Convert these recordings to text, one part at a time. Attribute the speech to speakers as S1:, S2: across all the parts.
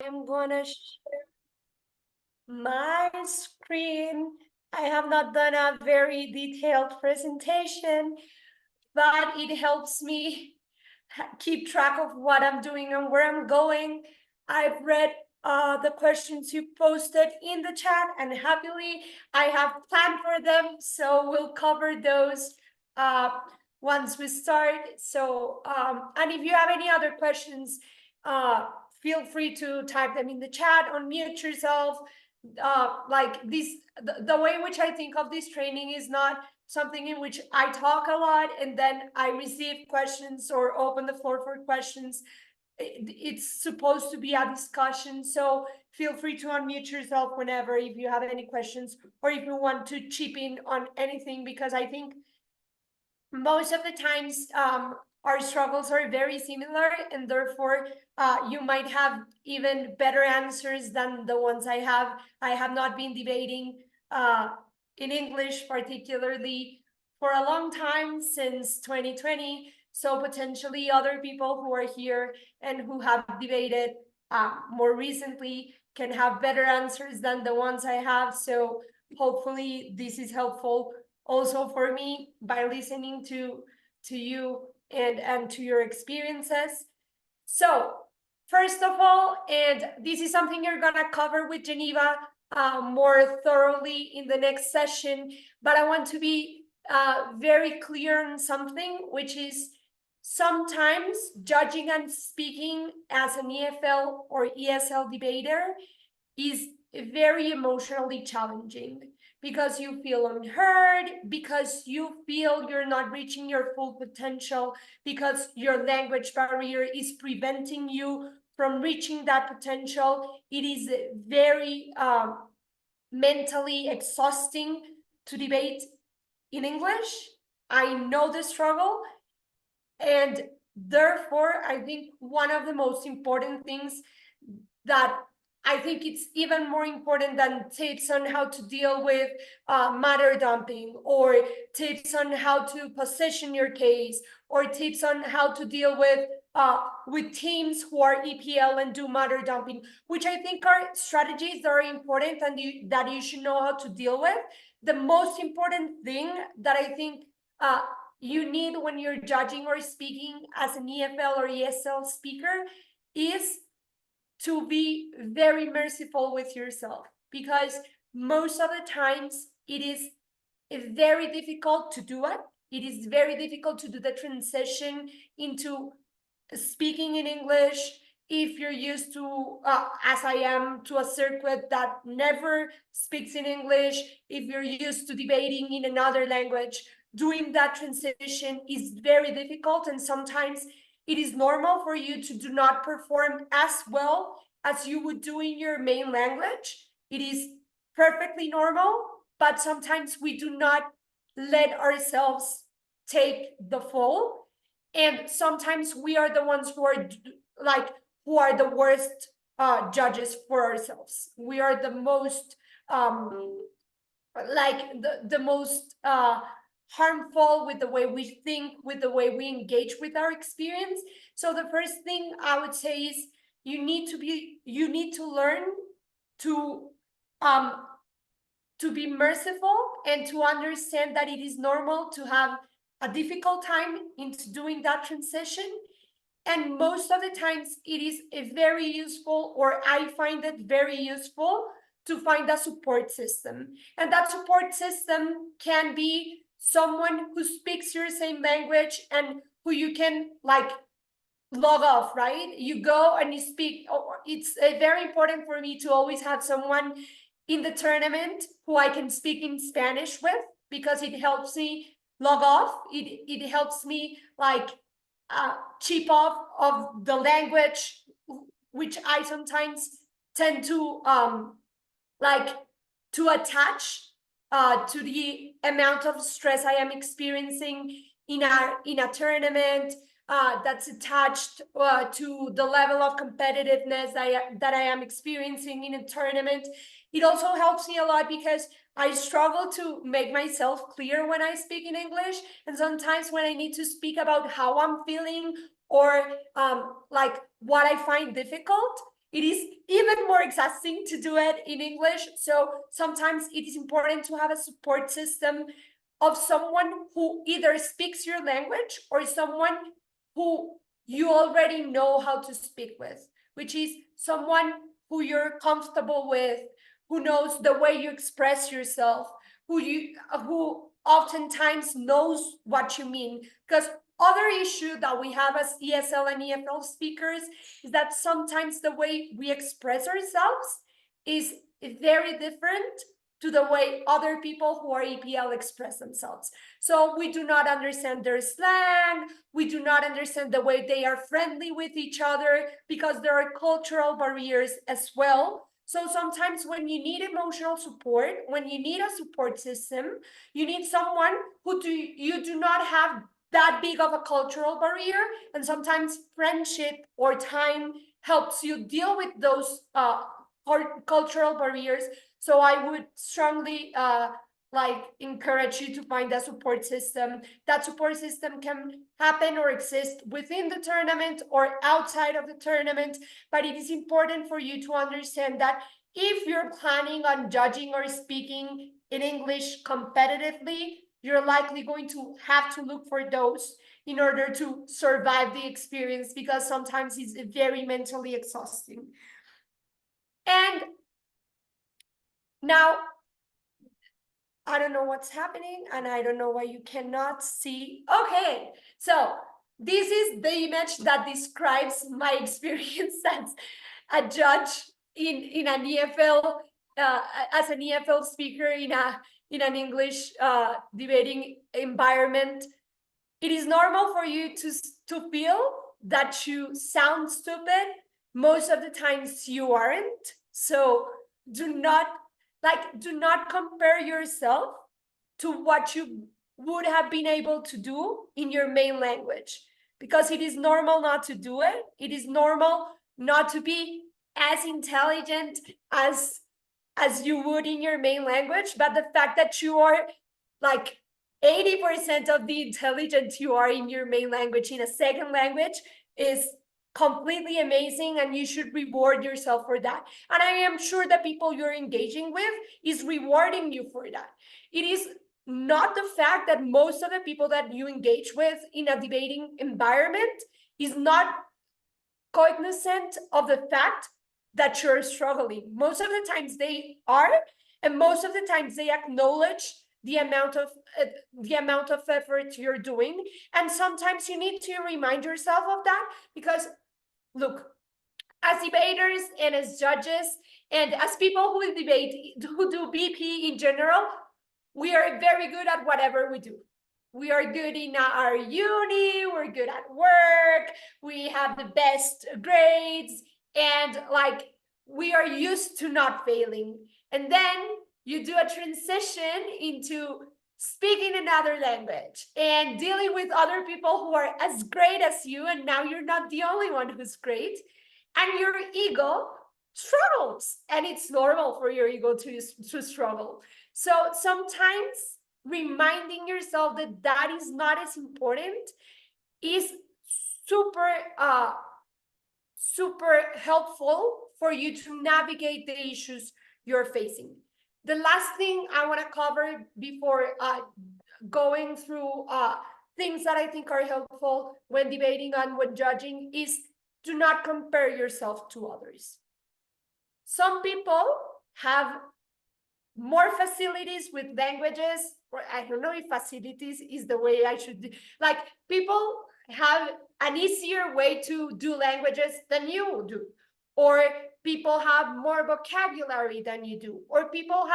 S1: I'm gonna share my screen. I have not done a very detailed presentation, but it helps me keep track of what I'm doing and where I'm going. I've read the questions you posted in the chat, and happily I have planned for them. So we'll cover those uh, once we start. So, and if you have any other questions, uh, feel free to type them in the chat, unmute yourself. Like this, the way in which I think of this training is not something in which I talk a lot and then I receive questions or open the floor for questions. It's supposed to be a discussion, so feel free to unmute yourself whenever if you have any questions or if you want to chip in on anything, because I think most of the times our struggles are very similar, and therefore you might have even better answers than the ones I have. I have not been debating in English particularly for a long time, since 2020. So potentially other people who are here and who have debated more recently can have better answers than the ones I have. So hopefully this is helpful also for me by listening to you and to your experiences. So first of all, and this is something you're gonna cover with Geneva more thoroughly in the next session, but I want to be very clear on something, which is sometimes judging and speaking as an EFL or ESL debater is very emotionally challenging, because you feel unheard, because you feel you're not reaching your full potential, because your language barrier is preventing you from reaching that potential. It is very mentally exhausting to debate in English. I know the struggle, and therefore I think one of the most important things that I think it's even more important than tips on how to deal with matter dumping, or tips on how to position your case, or tips on how to deal with teams who are EPL and do matter dumping, which I think are strategies that are important and that you should know how to deal with. The most important thing that I think you need when you're judging or speaking as an EFL or ESL speaker is to be very merciful with yourself, because most of the times it is very difficult to do it. It is very difficult to do the transition into speaking in English if you're used to, as I am, to a circuit that never speaks in English. If you're used to debating in another language, doing that transition is very difficult, and sometimes it is normal for you to do not perform as well as you would do in your main language. It is perfectly normal, but sometimes we do not let ourselves take the fall, and sometimes we are the ones who are the worst judges for ourselves. We are the most the most harmful with the way we think, with the way we engage with our experience. So the first thing I would say is you need to learn to be merciful and to understand that it is normal to have a difficult time into doing that transition. And most of the times it is very useful, or I find it very useful, to find a support system. And that support system can be someone who speaks your same language and who you can log off, right? You go and you speak. It's very important for me to always have someone in the tournament who I can speak in Spanish with, because it helps me log off. It helps me chip off of the language, which I sometimes tend to to attach to the amount of stress I am experiencing in a tournament, that's attached to the level of competitiveness that I am experiencing in a tournament. It also helps me a lot because I struggle to make myself clear when I speak in English, and sometimes when I need to speak about how I'm feeling or what I find difficult, it is even more exhausting to do it in English. So sometimes it is important to have a support system of someone who either speaks your language or someone who you already know how to speak with, which is someone who you're comfortable with, who knows the way you express yourself, who oftentimes knows what you mean. Because other issue that we have as ESL and EFL speakers is that sometimes the way we express ourselves is very different to the way other people who are EPL express themselves. So we do not understand their slang, we do not understand the way they are friendly with each other, because there are cultural barriers as well. So sometimes when you need emotional support, when you need a support system, you need someone you do not have that big of a cultural barrier, and sometimes friendship or time helps you deal with those cultural barriers. So I would strongly encourage you to find a support system. That support system can happen or exist within the tournament or outside of the tournament, but it is important for you to understand that if you're planning on judging or speaking in English competitively, you're likely going to have to look for those in order to survive the experience, because sometimes it's very mentally exhausting. And now, I don't know what's happening, and I don't know why you cannot see. Okay, so this is the image that describes my experience as a judge in an EFL, as an EFL speaker in an English debating environment. It is normal for you to feel that you sound stupid. Most of the times you aren't. So do not compare yourself to what you would have been able to do in your main language, because it is normal not to do it. It is normal not to be as intelligent as you would in your main language, but the fact that you are like 80% of the intelligence you are in your main language in a second language is completely amazing, and you should reward yourself for that. And I am sure the people you're engaging with is rewarding you for that. It is not the fact that most of the people that you engage with in a debating environment is not cognizant of the fact that you're struggling. Most of the times they are, and most of the times they acknowledge the amount of effort you're doing. And sometimes you need to remind yourself of that, because look, as debaters and as judges and as people who do BP in general, we are very good at whatever we do. We are good in our uni, we're good at work, we have the best grades, and we are used to not failing. And then you do a transition into speaking another language and dealing with other people who are as great as you, and now you're not the only one who's great, and your ego struggles, and it's normal for your ego to struggle. So sometimes reminding yourself that that is not as important is super helpful for you to navigate the issues you're facing. The last thing I want to cover before going through things that I think are helpful when debating and when judging is do not compare yourself to others. Some people have more facilities with languages, or I don't know if facilities is the way I should, people have an easier way to do languages than you do, or people have more vocabulary than you do, or people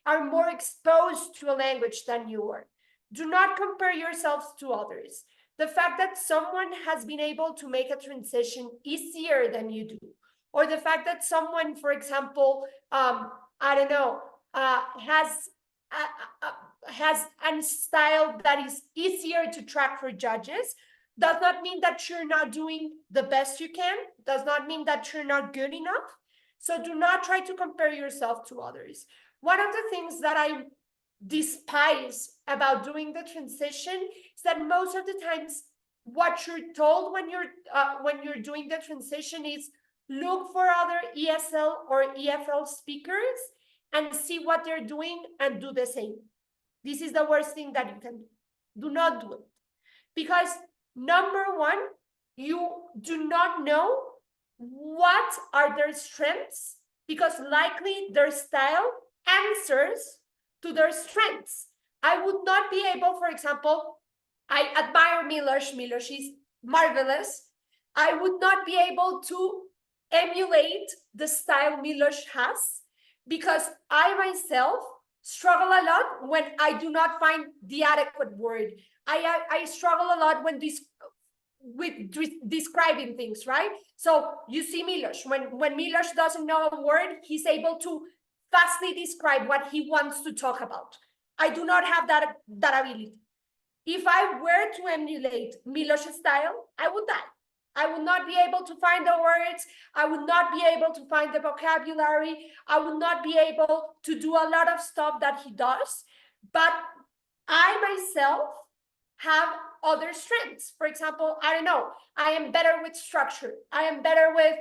S1: are more exposed to a language than you are. Do not compare yourselves to others. The fact that someone has been able to make a transition easier than you do, or the fact that someone, for example, I don't know, has a style that is easier to track for judges, does not mean that you're not doing the best you can, does not mean that you're not good enough. So do not try to compare yourself to others. One of the things that I despise about doing the transition is that most of the times what you're told when you're doing the transition is, look for other ESL or EFL speakers and see what they're doing and do the same. This is the worst thing that you can do. Do not do it. Because number one, you do not know what are their strengths, because likely their style answers to their strengths. I would not be able, for example, I admire Milos. Milos is marvelous. I would not be able to emulate the style Milos has, because I myself struggle a lot when I do not find the adequate word. I struggle a lot when describing things, right? So you see Milos, when Milos doesn't know a word, he's able to fastly describe what he wants to talk about. I do not have that ability. If I were to emulate Milos' style, I would die. I would not be able to find the words. I would not be able to find the vocabulary. I would not be able to do a lot of stuff that he does. But I myself have other strengths. For example, I don't know, I am better with structure. I am better with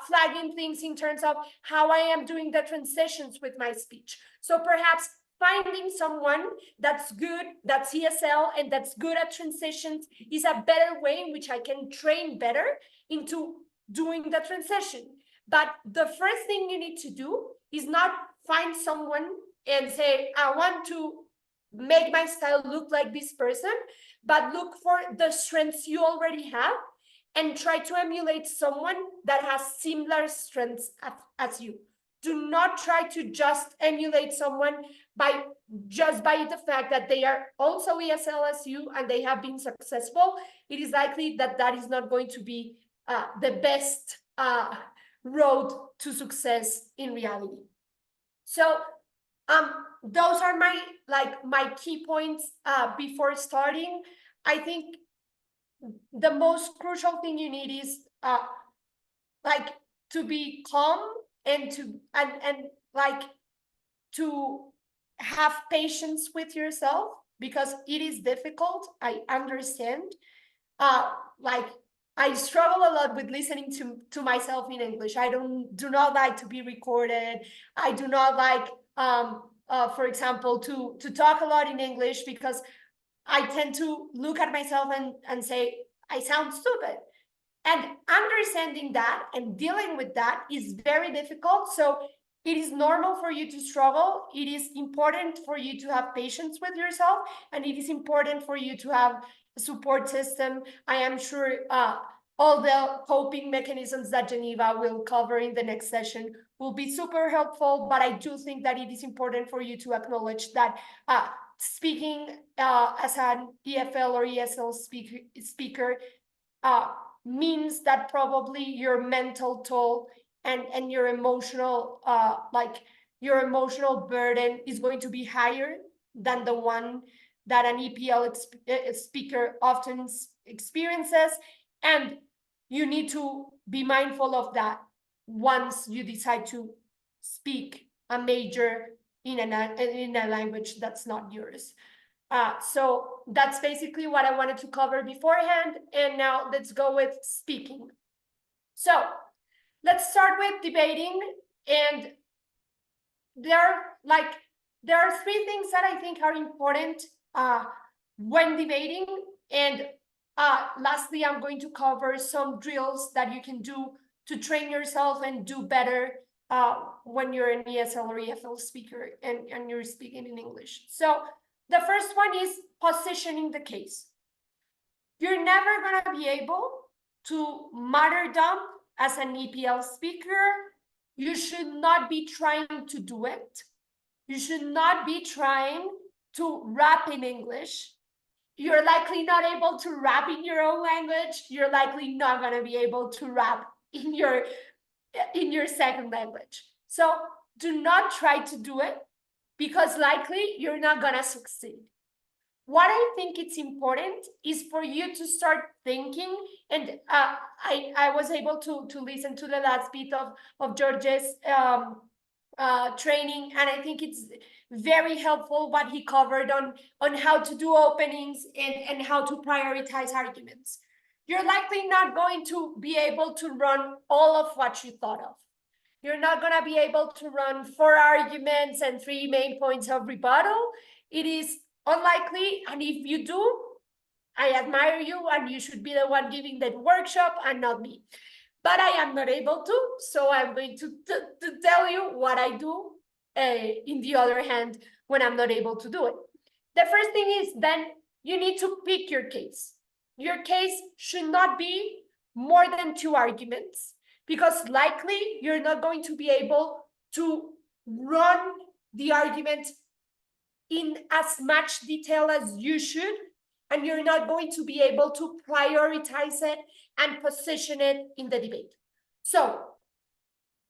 S1: flagging things in terms of how I am doing the transitions with my speech. So perhaps finding someone that's good, that's ESL, and that's good at transitions is a better way in which I can train better into doing the transition. But the first thing you need to do is not find someone and say, I want to make my style look like this person, but look for the strengths you already have and try to emulate someone that has similar strengths as you. Do not try to just emulate someone by the fact that they are also ESL as you and they have been successful. It is likely that that is not going to be the best road to success in reality. So those are my key points before starting. I think the most crucial thing you need is like to be calm and to have patience with yourself, because it is difficult. I understand. Like I struggle a lot with listening to myself in English. I do not like to be recorded. I do not like for example, to talk a lot in English, because I tend to look at myself and say, I sound stupid. And understanding that and dealing with that is very difficult. So it is normal for you to struggle. It is important for you to have patience with yourself, and it is important for you to have a support system. I am sure all the coping mechanisms that Geneva will cover in the next session will be super helpful, but I do think that it is important for you to acknowledge that speaking as an EFL or ESL speaker means that probably your mental toll and your emotional your emotional burden is going to be higher than the one that an EPL speaker often experiences, and you need to be mindful of that once you decide to speak a major in a language that's not yours. So that's basically what I wanted to cover beforehand. And now let's go with speaking. So let's start with debating. And there are three things that I think are important when debating. And lastly, I'm going to cover some drills that you can do to train yourself and do better when you're an ESL or EFL speaker and you're speaking in English. So the first one is positioning the case. You're never going to be able to martyrdom as an EPL speaker. You should not be trying to do it. You should not be trying to rap in English. You're likely not able to rap in your own language. You're likely not going to be able to rap in your second language. So do not try to do it, because likely you're not going to succeed. What I think it's important is for you to start thinking, and I was able to listen to the last bit of George's training, and I think it's very helpful what he covered on how to do openings and how to prioritize arguments. you're likely not going to be able to run all of what you thought of. You're not going to be able to run 4 arguments and 3 main points of rebuttal. It is unlikely, and if you do, I admire you, and you should be the one giving that workshop and not me. But I am not able to, so I'm going to tell you what I do in the other hand when I'm not able to do it. The first thing is then you need to pick your case. Your case should not be more than 2 arguments, because likely you're not going to be able to run the argument in as much detail as you should, and you're not going to be able to prioritize it and position it in the debate. So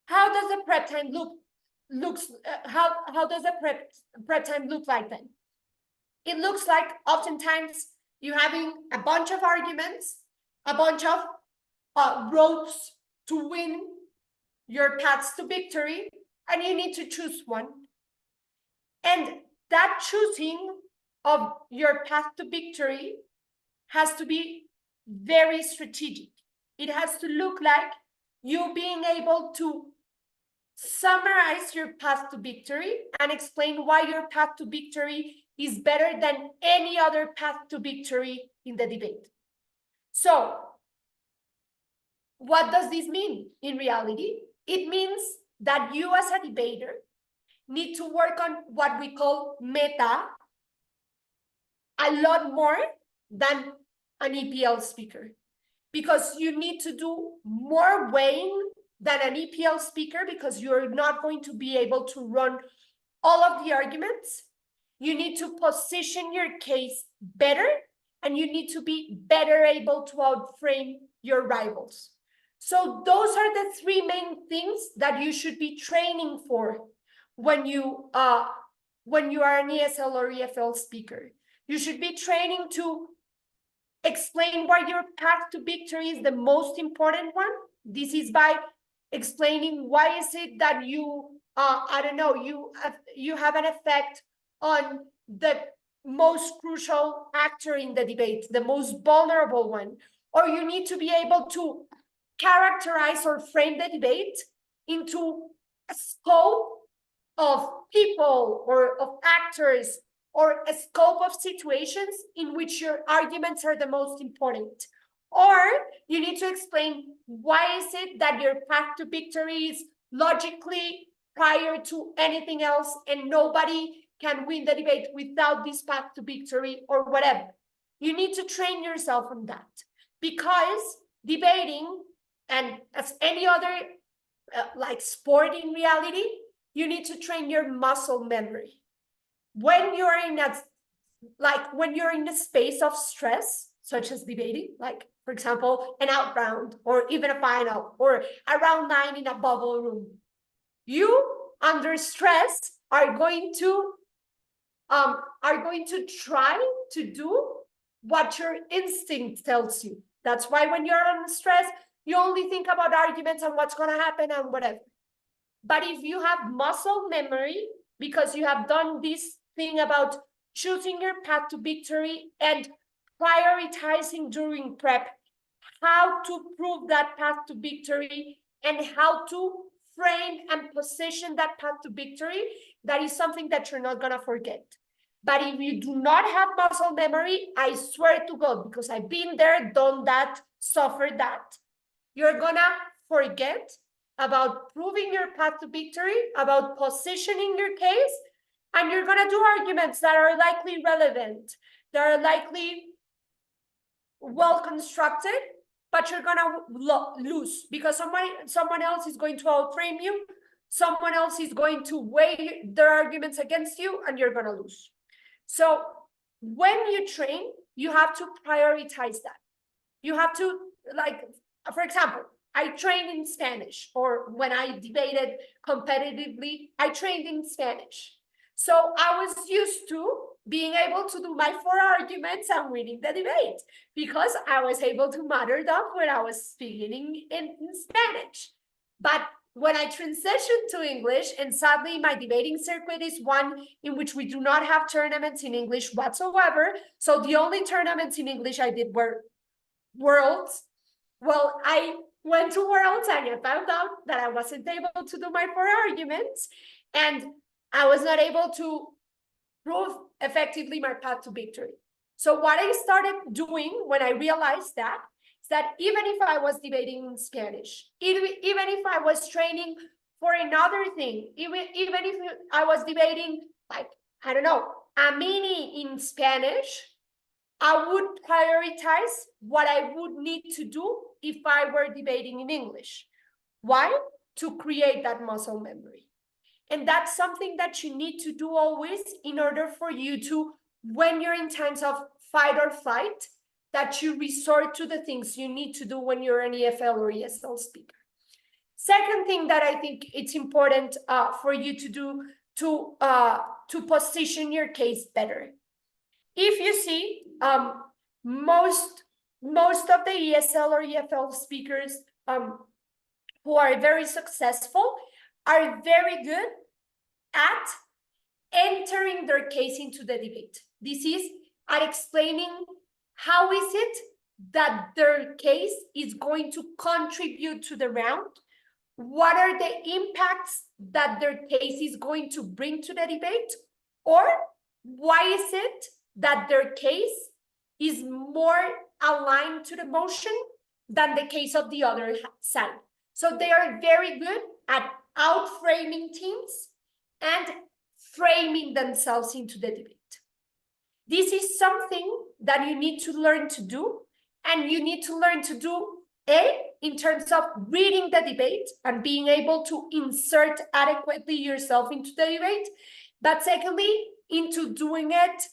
S1: how does the prep time how does the prep time look like then? It looks like oftentimes you're having a bunch of arguments, a bunch of roads to win your paths to victory, and you need to choose one. And that choosing of your path to victory has to be very strategic. It has to look like you being able to summarize your path to victory and explain why your path to victory is better than any other path to victory in the debate. So, what does this mean in reality? It means that you as a debater need to work on what we call meta a lot more than an EPL speaker, because you need to do more weighing than an EPL speaker, because you're not going to be able to run all of the arguments. You need to position your case better, and you need to be better able to outframe your rivals. So those are the 3 main things that you should be training for when you are an ESL or EFL speaker. You should be training to explain why your path to victory is the most important one. This is by explaining why is it that you, I don't know, you have an effect on the most crucial actor in the debate, the most vulnerable one. Or you need to be able to characterize or frame the debate into a scope of people or of actors or a scope of situations in which your arguments are the most important. Or you need to explain why is it that your path to victory is logically prior to anything else, and nobody can win the debate without this path to victory or whatever. You need to train yourself on that, because debating, and as any other like sport in reality, you need to train your muscle memory. When you're in a space of stress, such as debating, like for example, an out round or even a final or a round 9 in a bubble room, you under stress are going to try to do what your instinct tells you. That's why when you're under stress, you only think about arguments and what's going to happen and whatever. But if you have muscle memory, because you have done this thing about choosing your path to victory and prioritizing during prep how to prove that path to victory and how to frame and position that path to victory, that is something that you're not going to forget. But if you do not have muscle memory, I swear to God, because I've been there, done that, suffered that, you're going to forget about proving your path to victory, about positioning your case, and you're going to do arguments that are likely relevant, that are likely well constructed, but you're going to lose because someone else is going to outframe you, someone else is going to weigh their arguments against you, and you're going to lose. So when you train, you have to prioritize that. You have to, like, for example, I trained in Spanish, or when I debated competitively, I trained in Spanish. So I was used to being able to do my 4 arguments and winning the debate because I was able to mutter them when I was speaking in Spanish. But when I transitioned to English, and sadly my debating circuit is one in which we do not have tournaments in English whatsoever. So the only tournaments in English I did were Worlds. Well, I went to Worlds and I found out that I wasn't able to do my 4 arguments, and I was not able to prove effectively my path to victory. So what I started doing when I realized that is that even if I was debating in Spanish, even if I was training for another thing, even if I was debating, like, I don't know, a mini in Spanish, I would prioritize what I would need to do if I were debating in English. Why? To create that muscle memory. And that's something that you need to do always in order for you to, when you're in times of fight or flight, that you resort to the things you need to do when you're an EFL or ESL speaker. Second thing that I think it's important for you to do to position your case better. If you see, most of the ESL or EFL speakers who are very successful are very good at entering their case into the debate. This is at explaining how is it that their case is going to contribute to the round, what are the impacts that their case is going to bring to the debate, or why is it that their case is more aligned to the motion than the case of the other side. So they are very good at outframing teams and framing themselves into the debate. This is something that you need to learn to do, and you need to learn to do in terms of reading the debate and being able to insert adequately yourself into the debate, but secondly, into doing it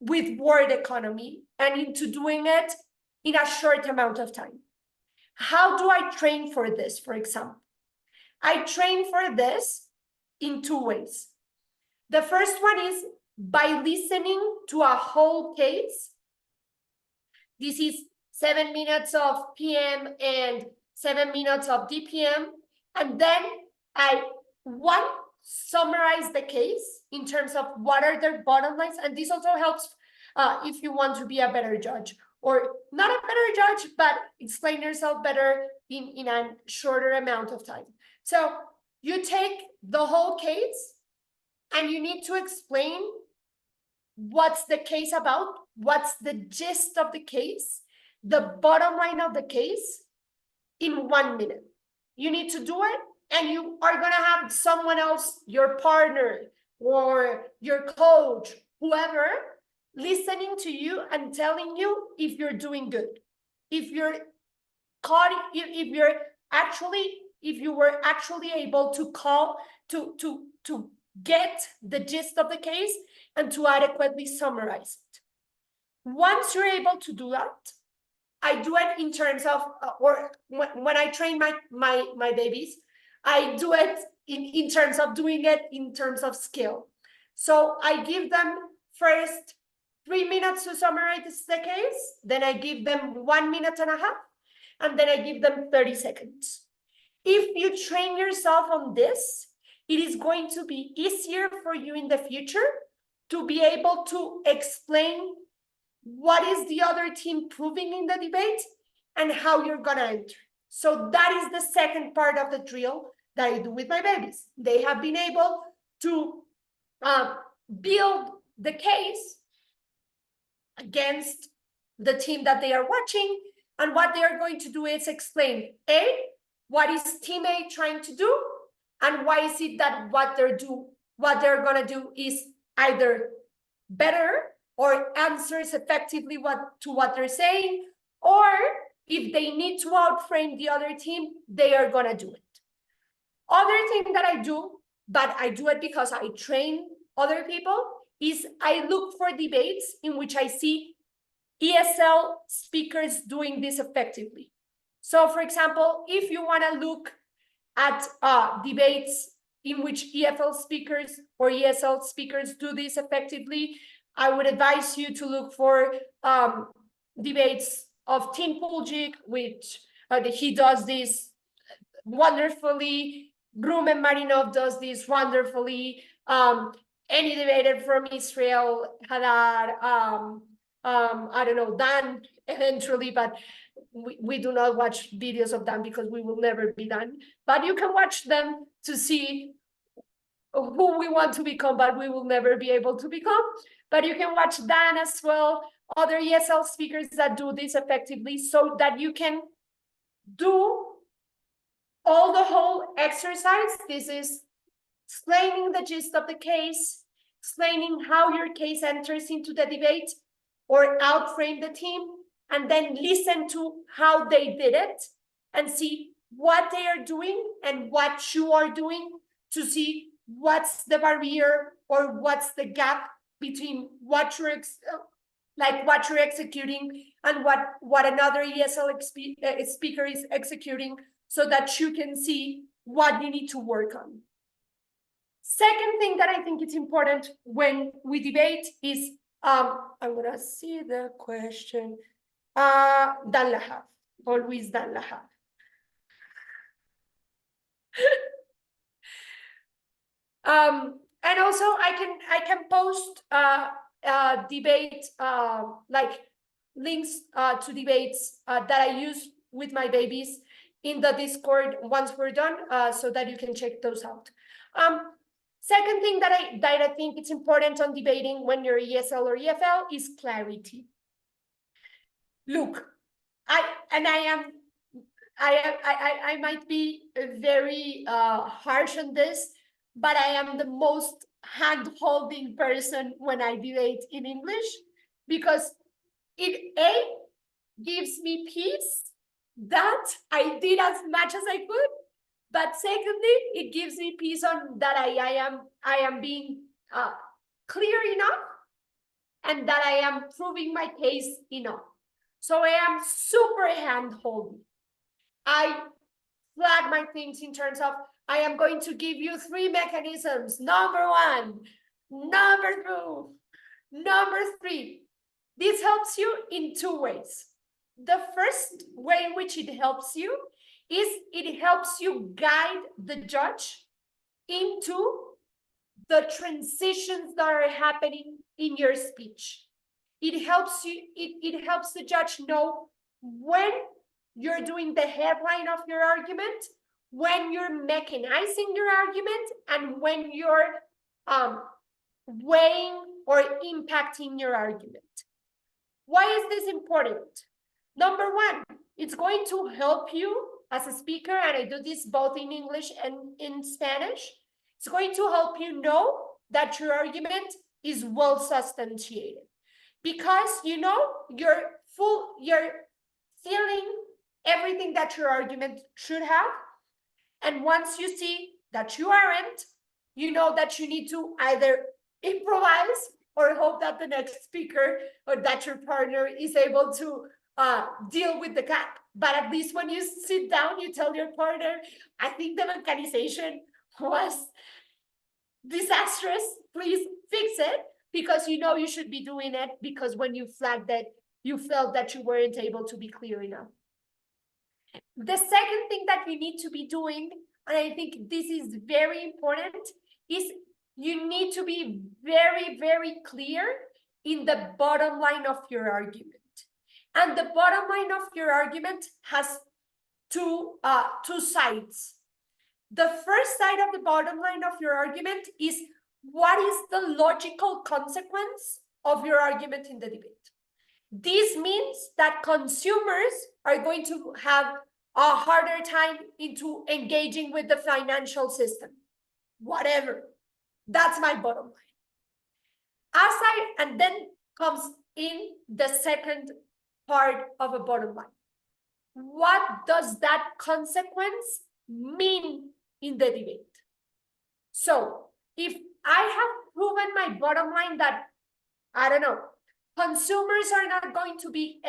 S1: with word economy and into doing it in a short amount of time. How do I train for this, for example? I train for this in 2 ways. The first one is by listening to a whole case. This is 7 minutes of PM and 7 minutes of DPM. And then I, summarize the case in terms of what are their bottom lines. And this also helps if you want to be a better judge, or not a better judge, but explain yourself better in a shorter amount of time. So you take the whole case and you need to explain what's the case about, what's the gist of the case, the bottom line of the case in 1 minute. You need to do it, and you are going to have someone else, your partner or your coach, whoever, listening to you and telling you if you're doing good, if you're caught, if you were actually able to call to get the gist of the case and to adequately summarize it. Once you're able to do that, I do it in terms of, or when I train my babies, I do it in terms of doing it in terms of skill. So I give them first 3 minutes to summarize the case, then I give them 1.5 minutes, and then I give them 30 seconds. If you train yourself on this, it is going to be easier for you in the future to be able to explain what is the other team proving in the debate and how you're going to enter. So that is the second part of the drill that I do with my babies. They have been able to build the case against the team that they are watching, and what they are going to do is explain what is team A trying to do, and why is it that what they're going to do is either better or answers effectively to what they're saying, or if they need to outframe the other team, they are going to do it. Other thing that I do, but I do it because I train other people, is I look for debates in which I see ESL speakers doing this effectively. So for example, if you want to look at debates in which EFL speakers or ESL speakers do this effectively, I would advise you to look for debates of Tim Puljic, which he does this wonderfully. Rumen Marinov does this wonderfully. Any debater from Israel, Hadar, I don't know, Dan eventually, but we do not watch videos of Dan because we will never be Dan. But you can watch them to see who we want to become, but we will never be able to become. But you can watch Dan as well, other ESL speakers that do this effectively, so that you can do all the whole exercise. This is explaining the gist of the case, explaining how your case enters into the debate or outframe the team, and then listen to how they did it and see what they are doing and what you are doing to see what's the barrier or what's the gap between what you're executing and what another ESL speaker is executing, so that you can see what you need to work on. Second thing that I think it's important when we debate is, I'm gonna see the question. Dan Lahab, always Dan Lahab. And also I can post debate like links to debates that I use with my babies in the Discord once we're done, so that you can check those out. Second thing that I think it's important on debating when you're ESL or EFL is clarity. Look, I might be very harsh on this, but I am the most hand-holding person when I debate in English, because it gives me peace that I did as much as I could, but secondly, it gives me peace on that I am being clear enough and that I am proving my case enough. So I am super hand-holding. I flag my things in terms of, I am going to give you 3 mechanisms. Number 1, number 2, number 3. This helps you in 2 ways. The first way in which it helps you is it helps you guide the judge into the transitions that are happening in your speech. It helps you, it helps the judge know when you're doing the headline of your argument, when you're mechanizing your argument, and when you're weighing or impacting your argument. Why is this important? Number 1, it's going to help you as a speaker, and I do this both in English and in Spanish. It's going to help you know that your argument is well substantiated, because you know you're feeling everything that your argument should have. And once you see that you aren't, you know that you need to either improvise or hope that the next speaker or that your partner is able to deal with the gap. But at least when you sit down, you tell your partner, I think the mechanization was disastrous, please fix it, because you know you should be doing it, because when you flagged that, you felt that you weren't able to be clear enough. The second thing that you need to be doing, and I think this is very important, is you need to be very, very clear in the bottom line of your argument. And the bottom line of your argument has two sides. The first side of the bottom line of your argument is, what is the logical consequence of your argument in the debate? This means that consumers are going to have a harder time into engaging with the financial system. Whatever. That's my bottom line. And then comes in the second part of a bottom line. What does that consequence mean in the debate? So if I have proven my bottom line that, I don't know, consumers are not going to be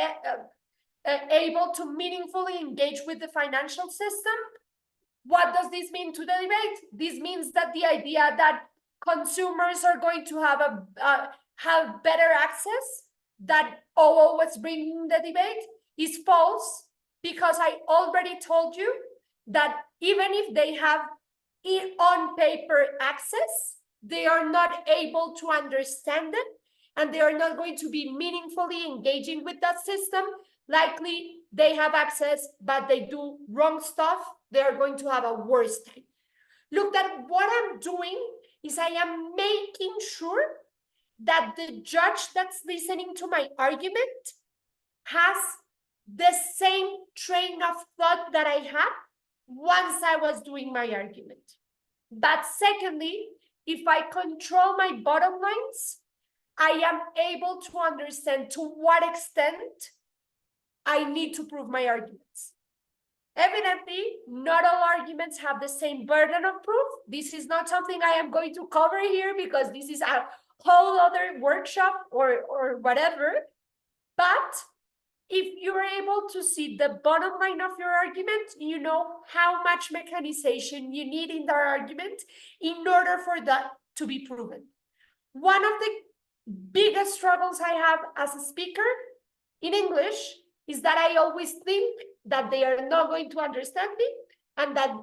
S1: able to meaningfully engage with the financial system, what does this mean to the debate? This means that the idea that consumers are going to have better access, that OO was bringing the debate, is false, because I already told you that even if they have on paper access, they are not able to understand it, and they are not going to be meaningfully engaging with that system, likely they have access, but they do wrong stuff, they are going to have a worse time. Look, that what I'm doing is I am making sure that the judge that's listening to my argument has the same train of thought that I had once I was doing my argument. But secondly, if I control my bottom lines, I am able to understand to what extent I need to prove my arguments. Evidently, not all arguments have the same burden of proof. This is not something I am going to cover here because this is a whole other workshop or whatever. But if you're able to see the bottom line of your argument, you know how much mechanization you need in the argument in order for that to be proven. One of the biggest struggles I have as a speaker in English is that I always think that they are not going to understand me and that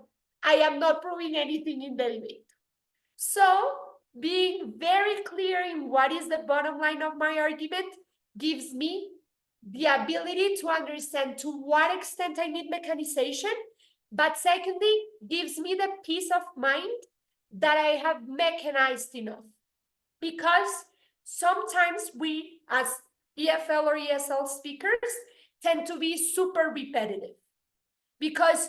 S1: I am not proving anything in the debate. So being very clear in what is the bottom line of my argument gives me the ability to understand to what extent I need mechanization, but secondly, gives me the peace of mind that I have mechanized enough. Because sometimes we, as EFL or ESL speakers, tend to be super repetitive. Because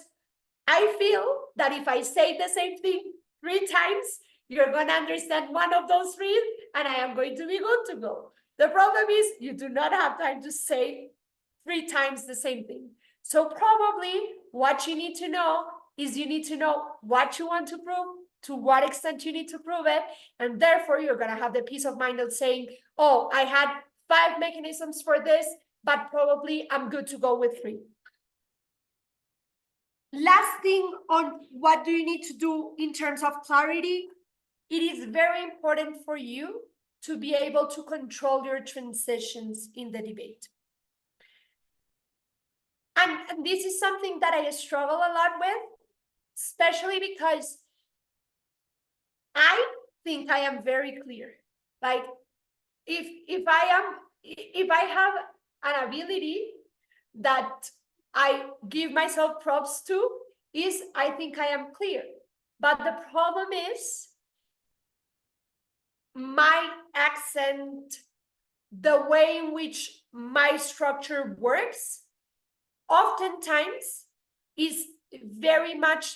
S1: I feel that if I say the same thing 3 times, you're going to understand one of those 3, and I am going to be good to go. The problem is you do not have time to say 3 times the same thing. So probably what you need to know is you need to know what you want to prove, to what extent you need to prove it, and therefore you're going to have the peace of mind of saying, oh, I had 5 mechanisms for this, but probably I'm good to go with 3. Last thing on what do you need to do in terms of clarity, it is very important for you to be able to control your transitions in the debate. And this is something that I struggle a lot with, especially because I think I am very clear. Like if I have an ability that I give myself props to, is I think I am clear. But the problem is my accent, the way in which my structure works, oftentimes is very much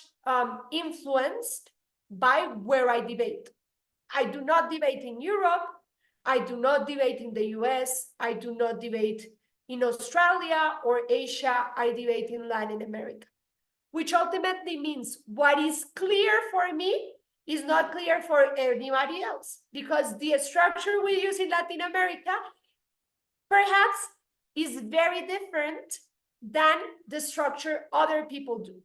S1: influenced by where I debate. I do not debate in Europe. I do not debate in the US. I do not debate in Australia or Asia. I debate in Latin America, which ultimately means what is clear for me is not clear for anybody else, because the structure we use in Latin America perhaps is very different than the structure other people do.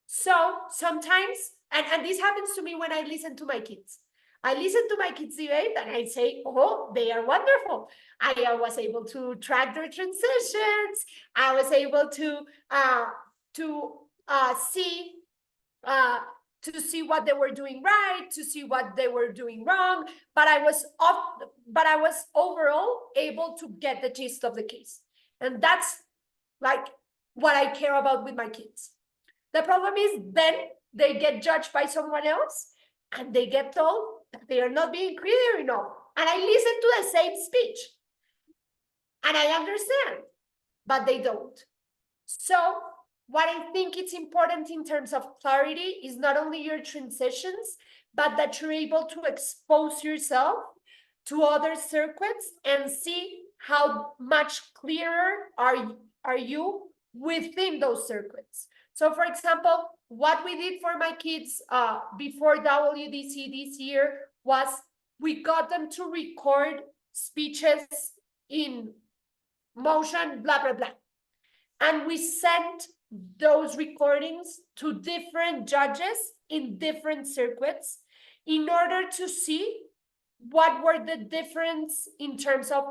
S1: So sometimes, and this happens to me when I listen to my kids. I listen to my kids debate and I say, oh, they are wonderful. I was able to track their transitions. I was able to see what they were doing right, to see what they were doing wrong. But I was overall able to get the gist of the case. And that's like what I care about with my kids. The problem is then they get judged by someone else and they get told that they are not being clear enough. And I listen to the same speech and I understand, but they don't. So what I think it's important in terms of clarity is not only your transitions, but that you're able to expose yourself to other circuits and see how much clearer are you within those circuits. So for example, what we did for my kids before WDC this year was we got them to record speeches in motion, blah, blah, blah. And we sent those recordings to different judges in different circuits in order to see what were the difference in terms of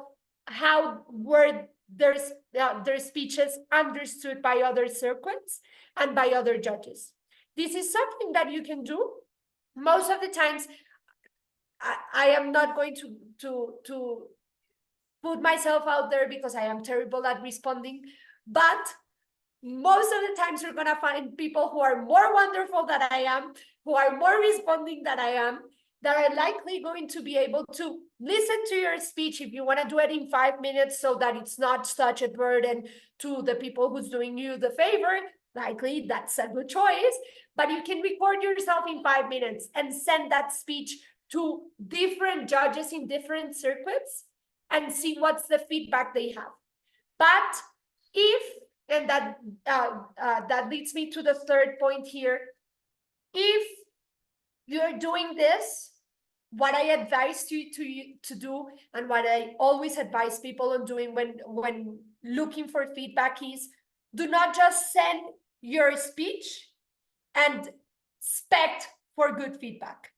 S1: how were their speeches understood by other circuits and by other judges. This is something that you can do. Most of the times, I am not going to put myself out there because I am terrible at responding. But most of the times you're gonna find people who are more wonderful than I am, who are more responding than I am, that are likely going to be able to listen to your speech if you want to do it in 5 minutes so that it's not such a burden to the people who's doing you the favor. Likely that's a good choice, but you can record yourself in 5 minutes and send that speech to different judges in different circuits and see what's the feedback they have. But if, and that leads me to the third point here, if you're doing this, what I advise you to do, and what I always advise people on doing when looking for feedback, is do not just send your speech and expect for good feedback.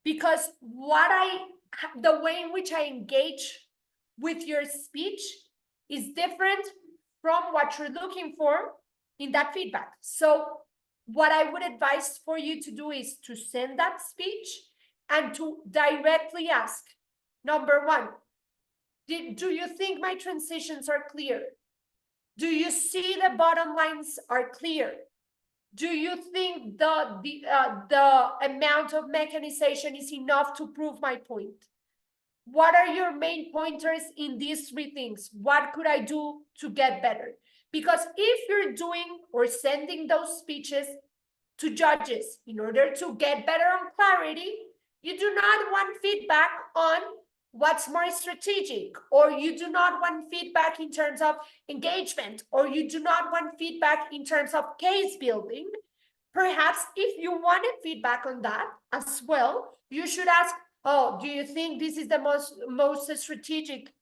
S1: Because the way in which I engage with your speech is different from what you're looking for in that feedback. So what I would advise for you to do is to send that speech and to directly ask, number one, do you think my transitions are clear? Do you see the bottom lines are clear? Do you think the amount of mechanization is enough to prove my point? What are your main pointers in these three things? What could I do to get better? Because if you're doing or sending those speeches to judges in order to get better on clarity, you do not want feedback on what's more strategic, or you do not want feedback in terms of engagement, or you do not want feedback in terms of case building. Perhaps if you wanted feedback on that as well, you should ask, oh, do you think this is the most strategic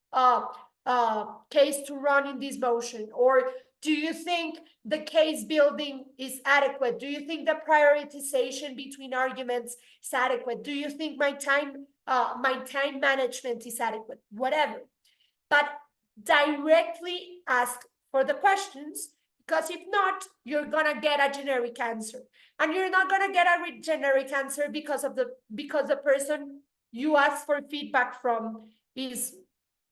S1: case to run in this motion? Or do you think the case building is adequate? Do you think the prioritization between arguments is adequate? Do you think my time management is adequate? Whatever. But directly ask for the questions, because if not, you're gonna get a generic answer. And you're not gonna get a generic answer because the person you ask for feedback from is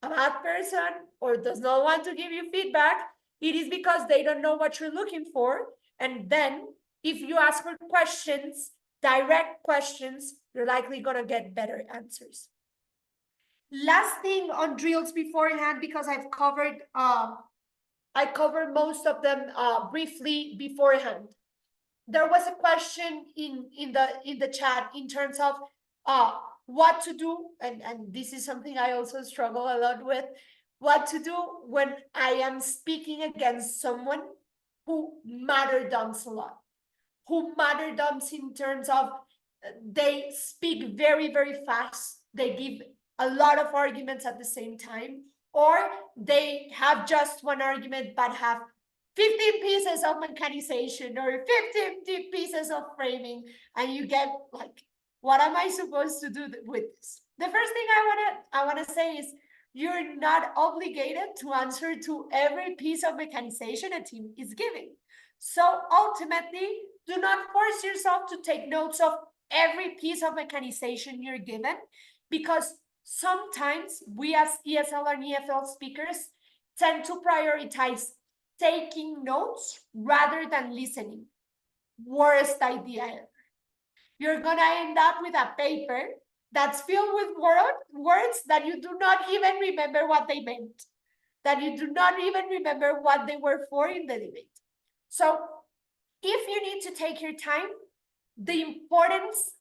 S1: a bad person or does not want to give you feedback. It is because they don't know what you're looking for. And then if you ask for questions, direct questions, you're likely gonna get better answers. Last thing on drills beforehand, because I covered most of them briefly beforehand. There was a question in the chat in terms of what to do, and this is something I also struggle a lot with, what to do when I am speaking against someone who martyrdoms a lot, who martyrdoms in terms of they speak very, very fast, they give a lot of arguments at the same time, or they have just one argument but have 15 pieces of mechanization or 15 pieces of framing, and you get like, what am I supposed to do with this? The first thing I wanna say is, you're not obligated to answer to every piece of mechanization a team is giving. So ultimately, do not force yourself to take notes of every piece of mechanization you're given, because sometimes we as ESL and EFL speakers tend to prioritize taking notes rather than listening. Worst idea ever. You're gonna end up with a paper that's filled with words that you do not even remember what they meant, that you do not even remember what they were for in the debate. So if you need to take your time, the importance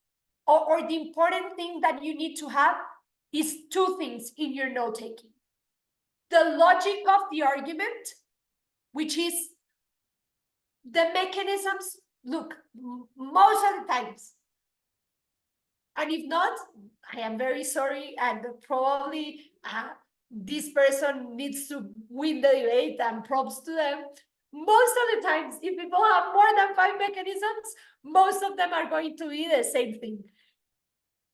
S1: or the important thing that you need to have is two things in your note-taking. The logic of the argument, which is the mechanisms. Look, most of the times, and if not, I am very sorry, and probably this person needs to win the debate, and props to them. Most of the times, if people have more than 5 mechanisms, most of them are going to be the same thing.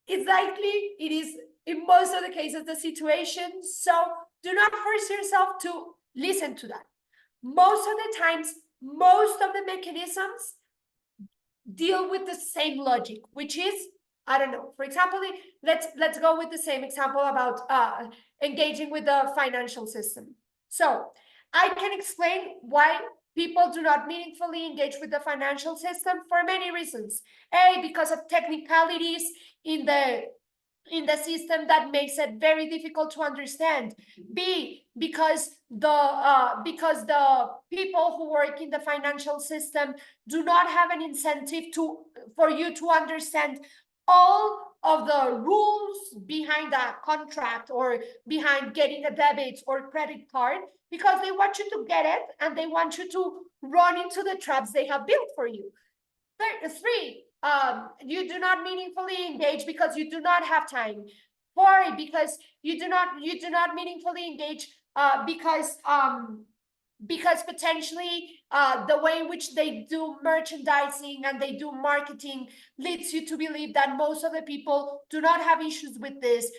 S1: It's likely, it is in most of the cases the situation, so do not force yourself to listen to that. Most of the times, most of the mechanisms deal with the same logic, which is, I don't know, for example, let's go with the same example about engaging with the financial system. So I can explain why people do not meaningfully engage with the financial system for many reasons. A, because of technicalities in the system that makes it very difficult to understand. B, because the people who work in the financial system do not have an incentive for you to understand all of the rules behind a contract or behind getting a debit or credit card, because they want you to get it and they want you to run into the traps they have built for you. Three, you do not meaningfully engage because you do not have time. Four, because you do not meaningfully engage because potentially the way in which they do merchandising and they do marketing leads you to believe that most of the people do not have issues with this.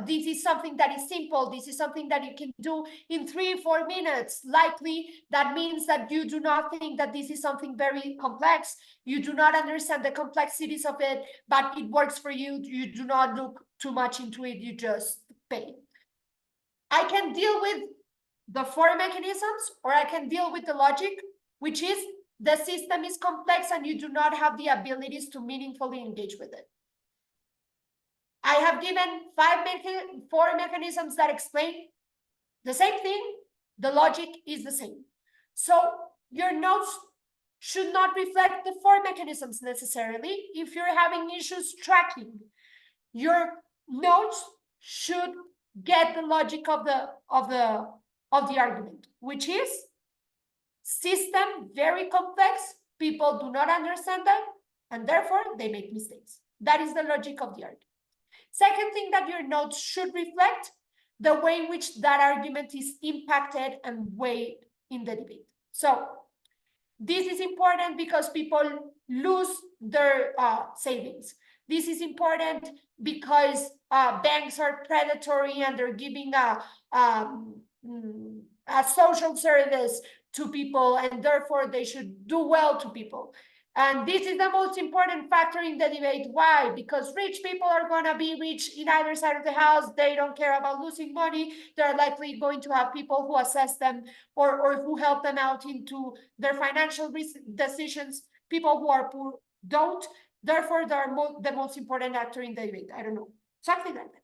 S1: This is something that is simple. This is something that you can do in 3-4 minutes. Likely, that means that you do not think that this is something very complex. You do not understand the complexities of it, but it works for you. You do not look too much into it. You just pay. I can deal with the 4 mechanisms, or I can deal with the logic, which is the system is complex and you do not have the abilities to meaningfully engage with it. I have given 4 mechanisms that explain the same thing. The logic is the same. So your notes should not reflect the 4 mechanisms necessarily. If you're having issues tracking, your notes should get the logic of the argument, which is system very complex, people do not understand that, and therefore they make mistakes. That is the logic of the argument. Second thing that your notes should reflect, the way in which that argument is impacted and weighed in the debate. So this is important because people lose their savings. This is important because banks are predatory and they're giving a social service to people, and therefore they should do well to people. And this is the most important factor in the debate. Why? Because rich people are going to be rich in either side of the house. They don't care about losing money. They're likely going to have people who assess them or who help them out into their financial decisions. People who are poor don't. Therefore, they're the most important actor in the debate. I don't know. Something like that.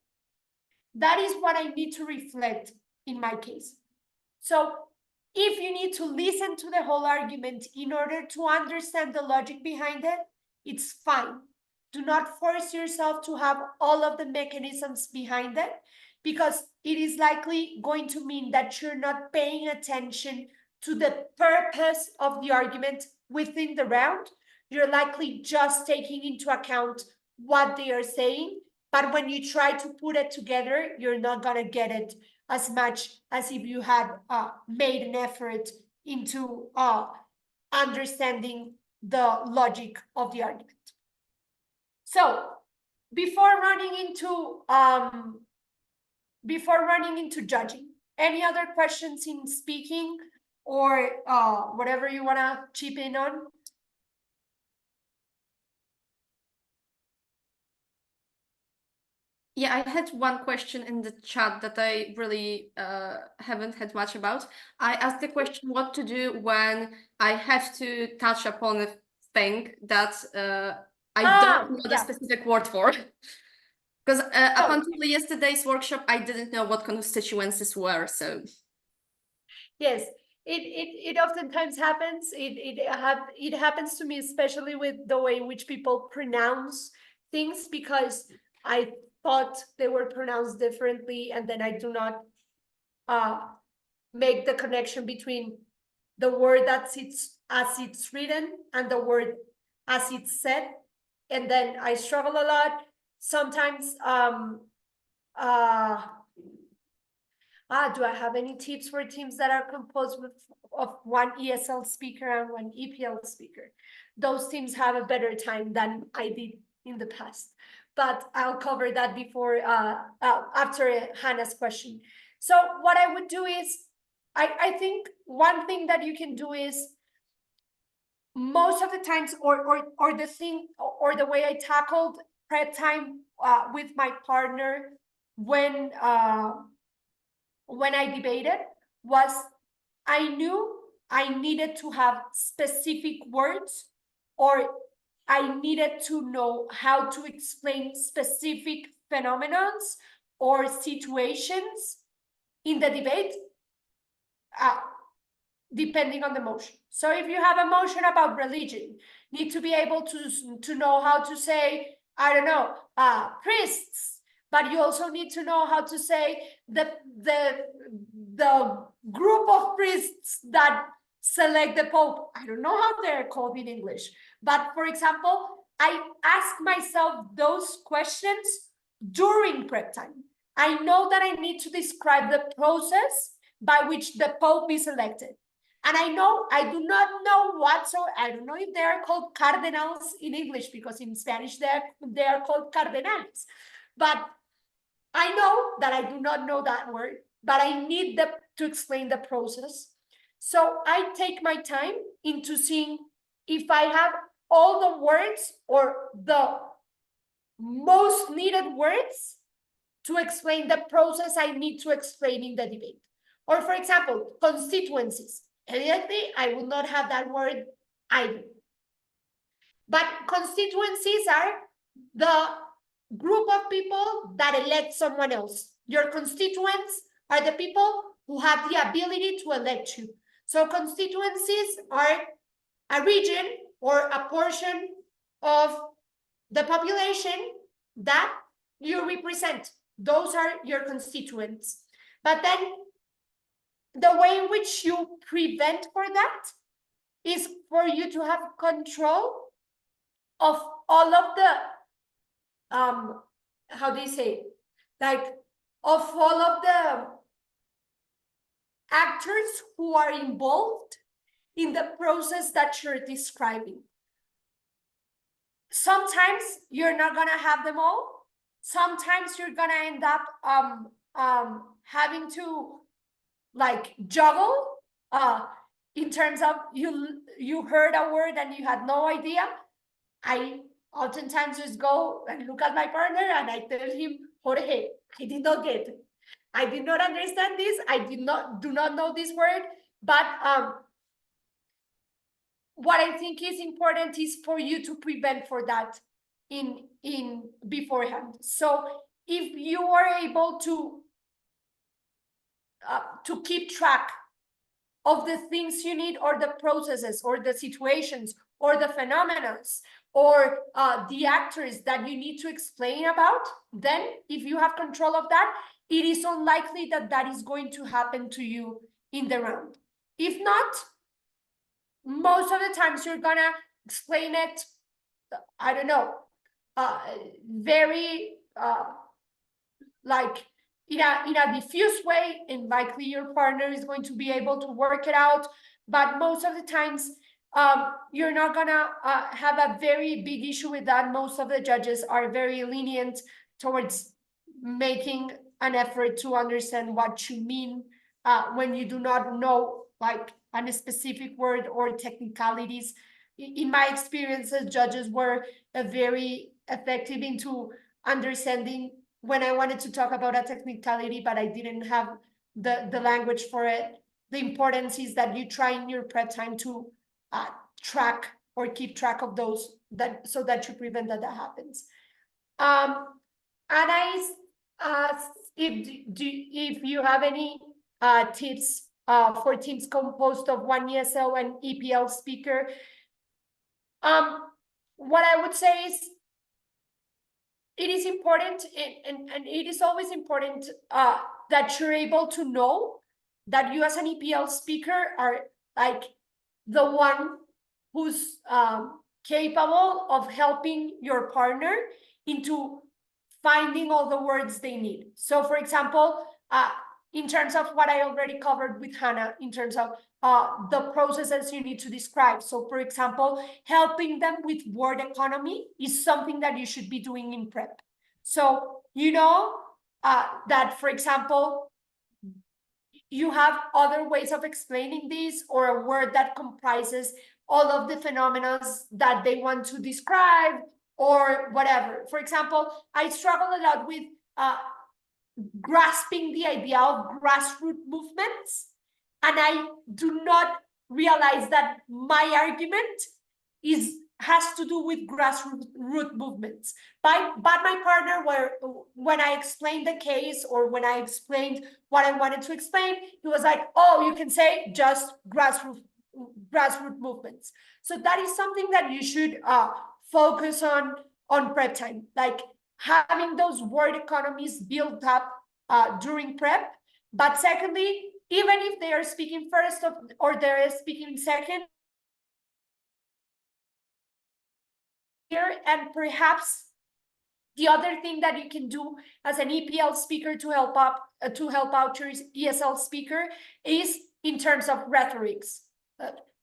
S1: That is what I need to reflect in my case. So if you need to listen to the whole argument in order to understand the logic behind it, it's fine. Do not force yourself to have all of the mechanisms behind it, because it is likely going to mean that you're not paying attention to the purpose of the argument within the round. You're likely just taking into account what they are saying, but when you try to put it together, you're not going to get it as much as if you had made an effort into understanding the logic of the argument. So before running into judging, any other questions in speaking or whatever you want to chip in on?
S2: Yeah, I had one question in the chat that I really haven't had much about. I asked the question what to do when I have to touch upon a thing that I don't know the specific word for. Because up until yesterday's workshop, I didn't know what constituencies were, so.
S1: Yes, it oftentimes happens. It happens to me, especially with the way in which people pronounce things, because I thought they were pronounced differently, and then I do not make the connection between the word as it's written and the word as it's said, and then I struggle a lot. Sometimes do I have any tips for teams that are composed of one ESL speaker and one EPL speaker? Those teams have a better time than I did in the past, but I'll cover that before after Hannah's question. So what I would do is, I think one thing that you can do is, most of the times, or the thing, or the way I tackled prep time with my partner when when I debated was I knew I needed to have specific words, or I needed to know how to explain specific phenomena or situations in the debate, depending on the motion. So if you have a motion about religion, need to be able to know how to say, I don't know, priests, but you also need to know how to say the group of priests that select the Pope. I don't know how they're called in English, but for example, I ask myself those questions during prep time. I know that I need to describe the process by which the Pope is elected. And I know, I do not know what, so I don't know if they are called cardinals in English, because in Spanish they are called cardenales. But I know that I do not know that word, but I need to explain the process. So I take my time into seeing if I have all the words or the most needed words to explain the process I need to explain in the debate. Or for example, constituencies. Evidently, I would not have that word either. But constituencies are the group of people that elect someone else. Your constituents are the people who have the ability to elect you. So constituencies are a region or a portion of the population that you represent. Those are your constituents. But then the way in which you prevent for that is for you to have control of all of the how do you say, like, of all of the actors who are involved in the process that you're describing. Sometimes you're not gonna have them all. Sometimes you're gonna end up having to like juggle in terms of you heard a word and you had no idea. I oftentimes just go and look at my partner and I tell him, Jorge, I did not get it. I did not understand this. I do not know this word. But what I think is important is for you to prevent for that in beforehand. So if you are able to keep track of the things you need, or the processes, or the situations, or the phenomena, or the actors that you need to explain about, then if you have control of that, it is unlikely that that is going to happen to you in the round. If not, most of the times you're gonna explain it, I don't know, very like in a diffuse way, and likely your partner is going to be able to work it out. But most of the times you're not gonna have a very big issue with that. Most of the judges are very lenient towards making an effort to understand what you mean when you do not know like a specific word or technicalities. In my experiences, judges were very effective into understanding when I wanted to talk about a technicality, but I didn't have the language for it. The importance is that you try in your prep time to track or keep track of those, that so that you prevent that happens. And if you have any tips for teams composed of one ESL and EPL speaker, what I would say is it is important, and it is always important that you're able to know that you as an EPL speaker are like the one who's capable of helping your partner into finding all the words they need. So for example, in terms of what I already covered with Hannah, in terms of the processes you need to describe. So for example, helping them with word economy is something that you should be doing in prep. So you know that, for example, you have other ways of explaining this, or a word that comprises all of the phenomena that they want to describe, or whatever. For example, I struggle a lot with grasping the idea of grassroots movements, and I do not realize that my argument has to do with grassroots movements. But my partner, when I explained the case or when I explained what I wanted to explain, he was like, "Oh, you can say just grassroots movements." So that is something that you should focus on prep time, like having those word economies built up during prep. But secondly, even if they are speaking first or they're speaking second, and perhaps the other thing that you can do as an EPL speaker to help out your ESL speaker is in terms of rhetorics.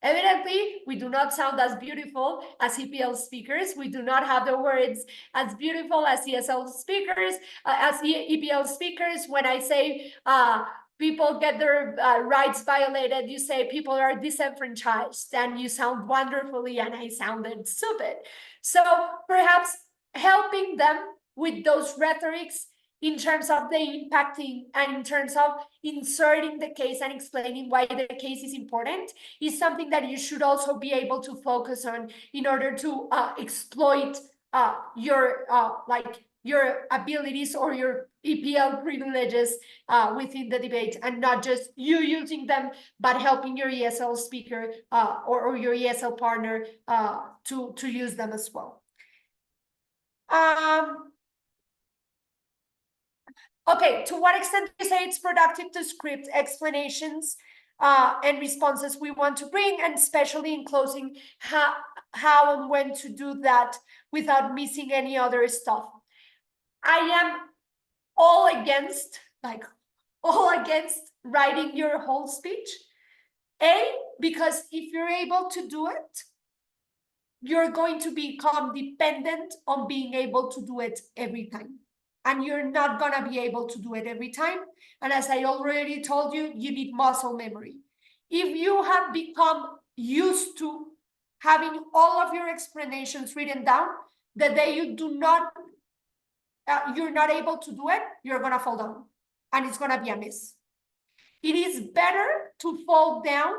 S1: Evidently, we do not sound as beautiful as EPL speakers. We do not have the words as beautiful as ESL speakers, as EPL speakers. When I say people get their rights violated, you say people are disenfranchised, and you sound wonderfully, and I sounded stupid. So perhaps helping them with those rhetorics in terms of the impacting and in terms of inserting the case and explaining why the case is important is something that you should also be able to focus on in order to exploit your abilities or your EPL privileges within the debate, and not just you using them, but helping your ESL speaker or your ESL partner to use them as well. Okay, to what extent do you say it's productive to script explanations and responses we want to bring, and especially in closing, how and when to do that without missing any other stuff? I am all against writing your whole speech. Because if you're able to do it, you're going to become dependent on being able to do it every time. And you're not going to be able to do it every time. And as I already told you, you need muscle memory. If you have become used to having all of your explanations written down, the day you do not, you're not able to do it, you're going to fall down. And it's going to be a mess. It is better to fall down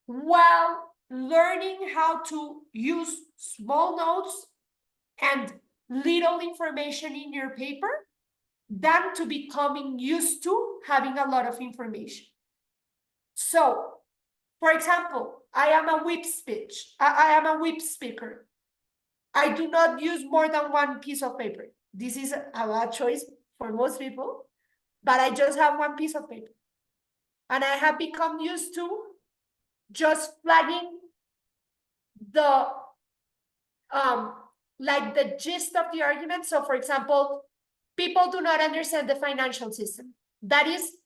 S1: while learning how to use small notes and little information in your paper than to becoming used to having a lot of information. So, for example, I am a whip speaker. I do not use more than one piece of paper. This is a bad choice for most people, but I just have one piece of paper. And I have become used to just flagging the like the gist of the argument. So for example, people do not understand the financial system. That is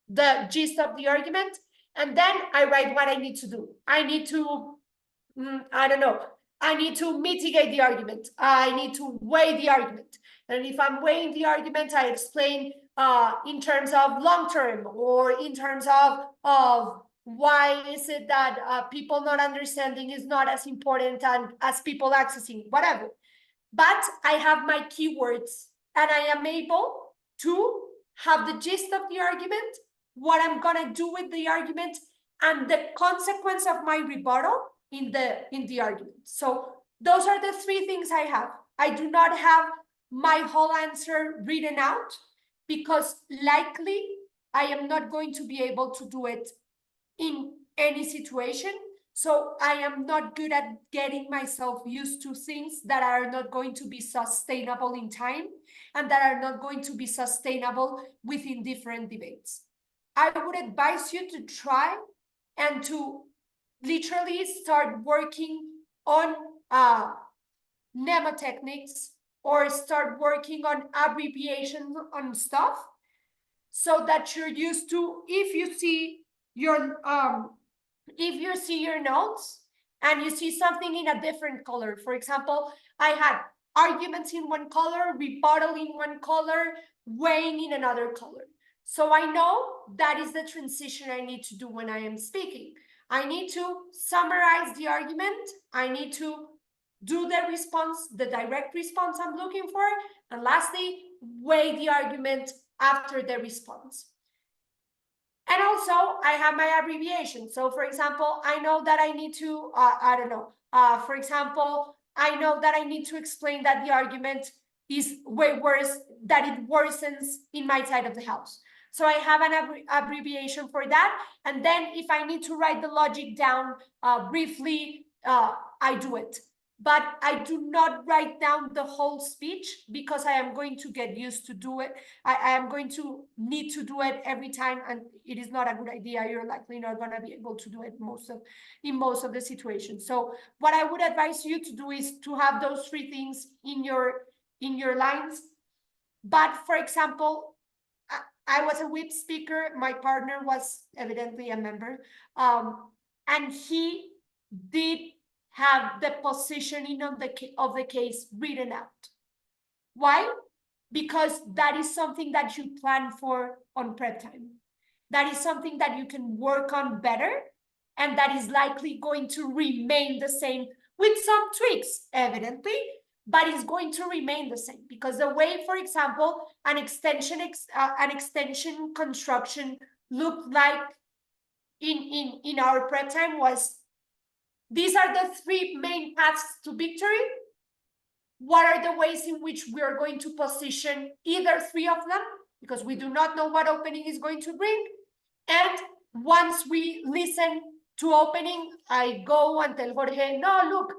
S1: the gist of the argument. And then I write what I need to do. I need to, I don't know, I need to mitigate the argument. I need to weigh the argument. And if I'm weighing the argument, I explain in terms of long term, or in terms of why is it that people not understanding is not as important as people accessing, whatever. But I have my keywords, and I am able to have the gist of the argument, what I'm gonna do with the argument, and the consequence of my rebuttal in the argument. So those are the three things I have. I do not have my whole answer written out, because likely I am not going to be able to do it in any situation. So I am not good at getting myself used to things that are not going to be sustainable in time, and that are not going to be sustainable within different debates. I would advise you to try and to literally start working on mnemotechnics, or start working on abbreviation on stuff, so that you're used to, if you see your notes and you see something in a different color. For example, I had arguments in one color, rebuttal in one color, weighing in another color. So I know that is the transition I need to do when I am speaking. I need to summarize the argument. I need to do the response, the direct response I'm looking for. And lastly, weigh the argument after the response. And also, I have my abbreviation. So, for example, I know that I need to, I don't know, for example, I know that I need to explain that the argument is way worse, that it worsens in my side of the house. So I have an abbreviation for that. And then if I need to write the logic down briefly, I do it. But I do not write down the whole speech because I am going to get used to do it. I am going to need to do it every time, and it is not a good idea. You're likely not going to be able to do it in most of the situations. So what I would advise you to do is to have those three things in your lines. But for example, I was a whip speaker. My partner was evidently a member, and he did have the positioning of the case written out. Why? Because that is something that you plan for on prep time. That is something that you can work on better, and that is likely going to remain the same with some tweaks, evidently, but it's going to remain the same because the way, for example, an extension construction looked like in our prep time was, these are the three main paths to victory. What are the ways in which we are going to position either three of them, because we do not know what opening is going to bring. And once we listen to opening, I go and tell Jorge, no, look,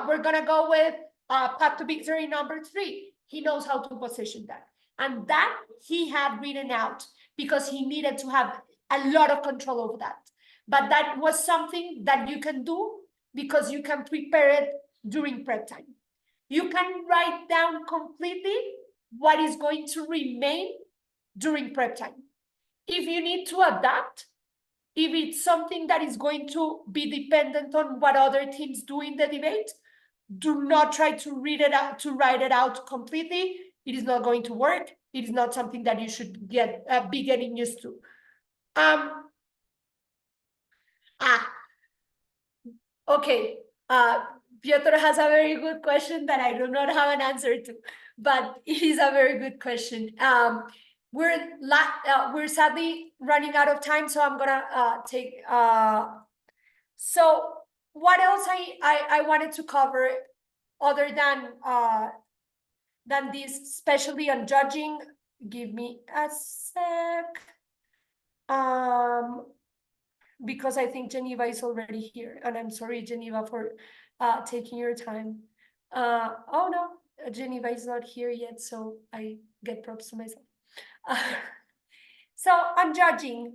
S1: we're going to go with path to victory number 3. He knows how to position that. And that he had written out because he needed to have a lot of control over that. But that was something that you can do because you can prepare it during prep time. You can write down completely what is going to remain during prep time. If you need to adapt, if it's something that is going to be dependent on what other teams do in the debate, do not try to write it out completely. It is not going to work. It is not something that you should be getting used to. Okay. Piotr has a very good question that I do not have an answer to, but it is a very good question. We're sadly running out of time, so I'm gonna take. So what else I wanted to cover other than this, especially on judging? Give me a sec. Because I think Geneva is already here, and I'm sorry, Geneva, for taking your time. Oh no, Geneva is not here yet, so I get props to myself. So I'm judging.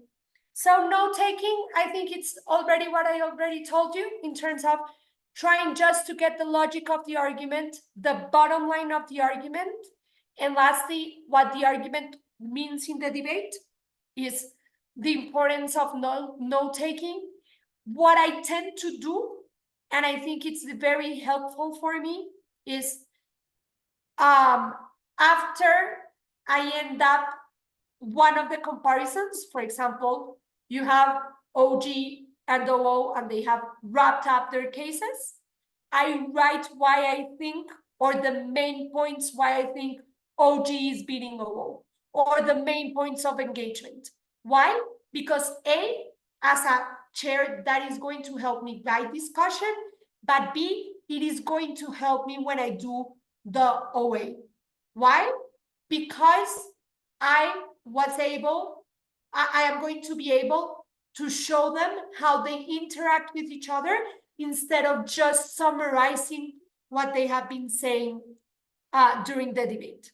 S1: So note-taking, I think it's already what I already told you in terms of trying just to get the logic of the argument, the bottom line of the argument, and lastly, what the argument means in the debate is the importance of note-taking. What I tend to do, and I think it's very helpful for me, is after I end up one of the comparisons, for example, you have OG and OO and they have wrapped up their cases, I write why I think, or the main points why I think OG is beating OO, or the main points of engagement. Why? Because A, as a chair, that is going to help me guide discussion, but B, it is going to help me when I do the OA. Why? Because I am going to be able to show them how they interact with each other instead of just summarizing what they have been saying during the debate.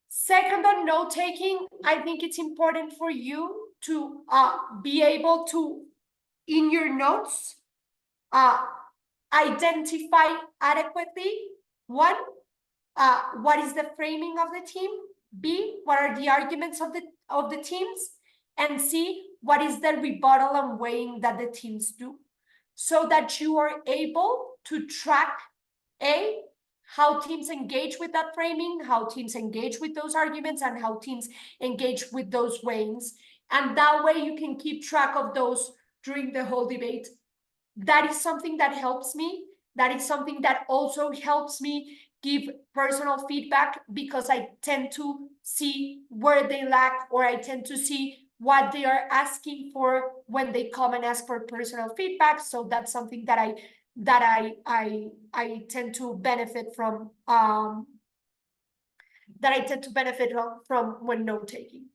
S1: Second, on note-taking, I think it's important for you to be able to, in your notes, identify adequately, one, what is the framing of the team, B, what are the arguments of the teams, and C, what is the rebuttal and weighing that the teams do, so that you are able to track, A, how teams engage with that framing, how teams engage with those arguments, and how teams engage with those weighings. And that way you can keep track of those during the whole debate. That is something that helps me. That is something that also helps me give personal feedback because I tend to see where they lack, or I tend to see what they are asking for when they come and ask for personal feedback. So that's something that I tend to benefit from, from when note taking.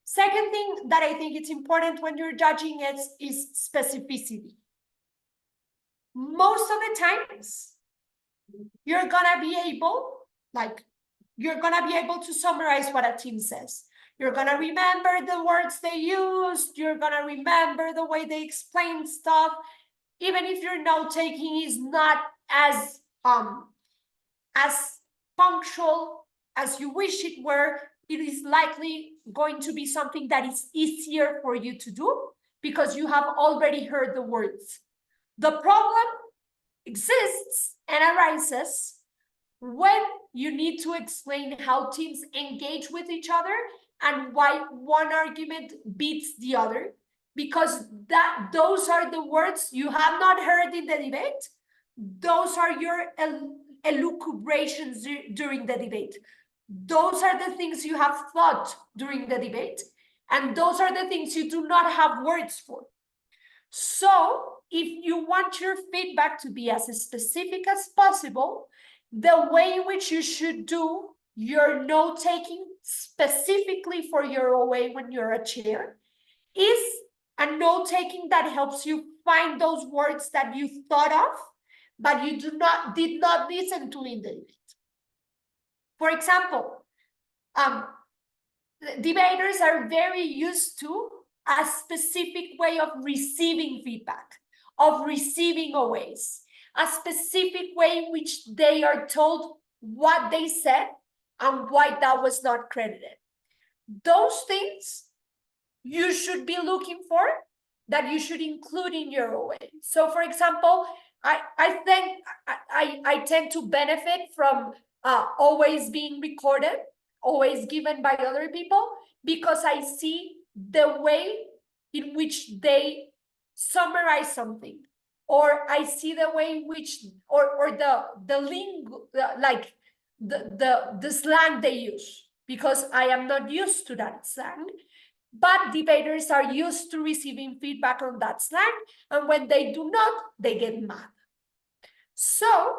S1: Second thing that I think it's important when you're judging is specificity. Most of the times, you're gonna be able to summarize what a team says. You're gonna remember the words they used. You're gonna remember the way they explain stuff. Even if your note taking is not as punctual as you wish it were, it is likely going to be something that is easier for you to do because you have already heard the words. The problem exists and arises when you need to explain how teams engage with each other and why one argument beats the other, because those are the words you have not heard in the debate. Those are your elucubrations during the debate. Those are the things you have thought during the debate, and those are the things you do not have words for. So if you want your feedback to be as specific as possible, the way in which you should do your note-taking specifically for your OA when you're a chair is a note-taking that helps you find those words that you thought of, but you did not listen to in the debate. For example, debaters are very used to a specific way of receiving feedback, of receiving OAs, a specific way in which they are told what they said and why that was not credited. Those things you should be looking for, that you should include in your OA. So for example, I think I tend to benefit from always being recorded, always given by other people, because I see the way in which they summarize something, or I see the way in which, or the lingo, like the slang they use, because I am not used to that slang. But debaters are used to receiving feedback on that slang, and when they do not, they get mad. So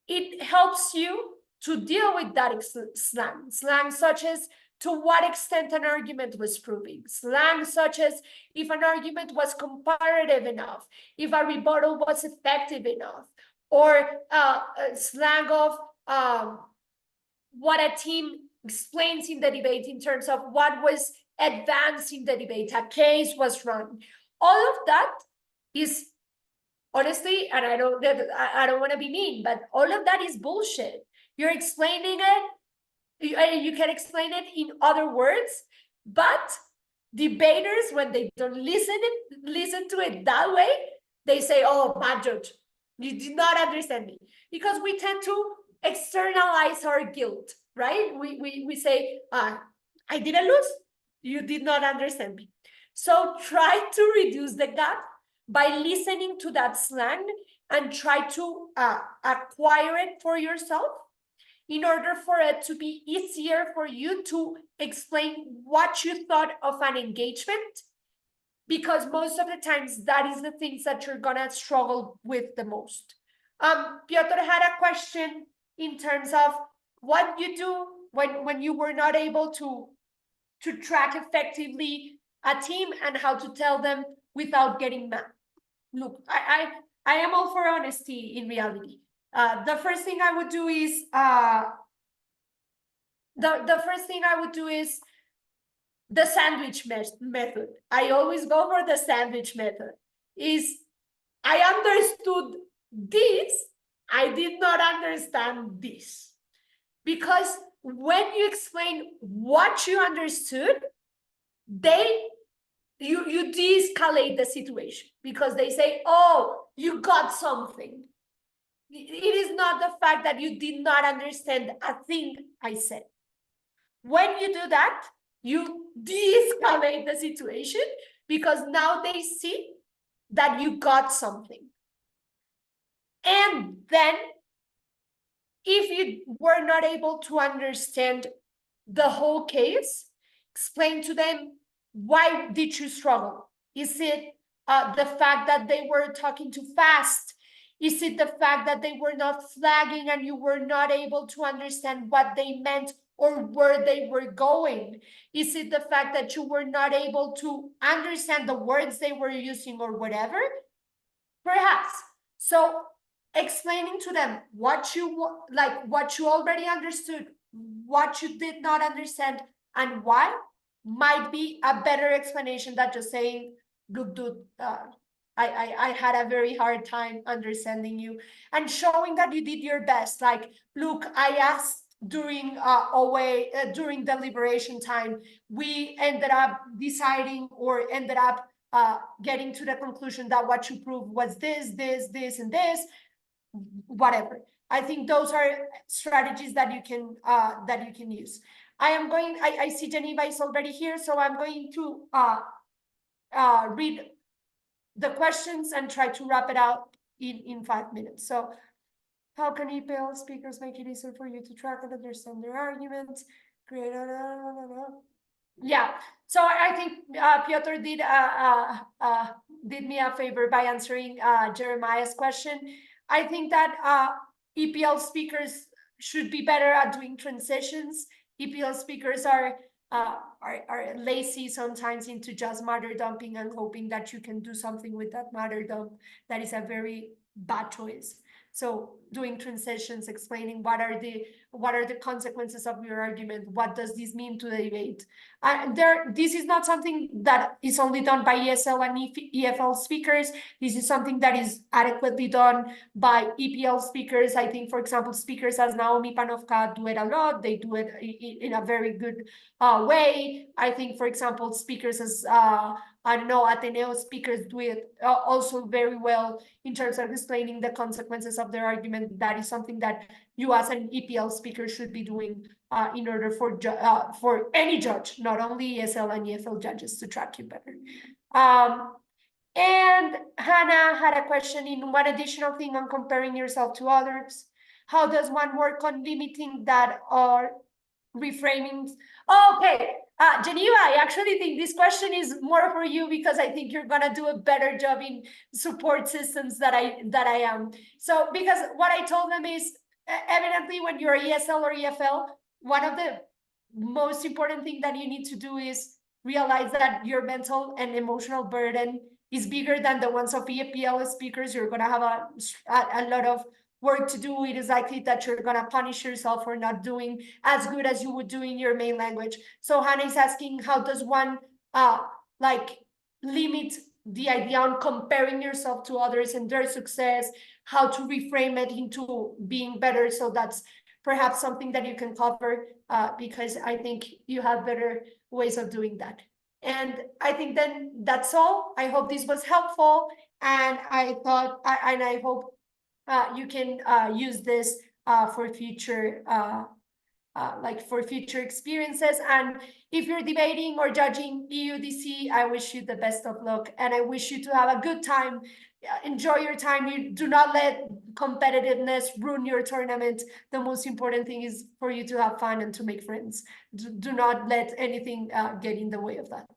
S1: it helps you to deal with that slang such as to what extent an argument was proving, slang such as if an argument was comparative enough, if a rebuttal was effective enough, or slang of what a team explains in the debate in terms of what was advanced in the debate, a case was run. All of that is, honestly, and I don't want to be mean, but all of that is bullshit. You're explaining it, you can explain it in other words, but debaters, when they don't listen to it that way, they say, oh, bad judge, you did not understand me. Because we tend to externalize our guilt, right? We say, I didn't lose, you did not understand me. So try to reduce the gap by listening to that slang and try to acquire it for yourself in order for it to be easier for you to explain what you thought of an engagement, because most of the times that is the things that you're gonna struggle with the most. Piotr had a question in terms of what you do when you were not able to track effectively a team and how to tell them without getting mad. Look, I am all for honesty in reality. The first thing I would do is the sandwich method. I always go for the sandwich method. Is I understood this, I did not understand this. Because when you explain what you understood, you de-escalate the situation, because they say, oh, you got something. It is not the fact that you did not understand a thing I said. When you do that, you de-escalate the situation, because now they see that you got something. And then if you were not able to understand the whole case, explain to them, why did you struggle? Is it the fact that they were talking too fast? Is it the fact that they were not flagging and you were not able to understand what they meant or where they were going? Is it the fact that you were not able to understand the words they were using or whatever? Perhaps. So explaining to them what you like, what you already understood, what you did not understand, and why, might be a better explanation than just saying, look, dude, I had a very hard time understanding you, and showing that you did your best. Like, look, I asked during during the liberation time, we ended up deciding or ended up getting to the conclusion that what you proved was this, and this, whatever. I think those are strategies that you can use. I see Geneva is already here, so I'm going to read the questions and try to wrap it out in 5 minutes. So, how can EPL speakers make it easier for you to track and understand their arguments? Create yeah. So I think Piotr did me a favor by answering Jeremiah's question. I think that EPL speakers should be better at doing transitions. EPL speakers are lazy sometimes into just matter dumping and hoping that you can do something with that matter dump. That is a very bad choice. So doing transitions, explaining what are the consequences of your argument, what does this mean to the debate. This is not something that is only done by ESL and EFL speakers. This is something that is adequately done by EPL speakers. I think, for example, speakers as Naomi Panovka do it a lot. They do it in a very good way. I think, for example, speakers as I don't know, Ateneo speakers do it also very well in terms of explaining the consequences of their argument. That is something that you as an EPL speaker should be doing in order for any judge, not only ESL and EFL judges, to track you better. And Hannah had a question in one additional thing on comparing yourself to others. How does one work on limiting that or reframing? Okay, Geneva, I actually think this question is more for you because I think you're gonna do a better job in support systems that I am. So because what I told them is evidently when you're ESL or EFL, one of the most important thing that you need to do is realize that your mental and emotional burden is bigger than the ones of EPL speakers. You're gonna have a lot of work to do. It is likely that you're gonna punish yourself for not doing as good as you would do in your main language. So Hannah is asking, how does one like limit the idea on comparing yourself to others and their success, how to reframe it into being better? So that's perhaps something that you can cover because I think you have better ways of doing that. And I think then that's all. I hope this was helpful, and I hope you can use this for future for future experiences. And if you're debating or judging EUDC, I wish you the best of luck, and I wish you to have a good time. Enjoy your time. You do not let competitiveness ruin your tournament. The most important thing is for you to have fun and to make friends. Do not let anything get in the way of that.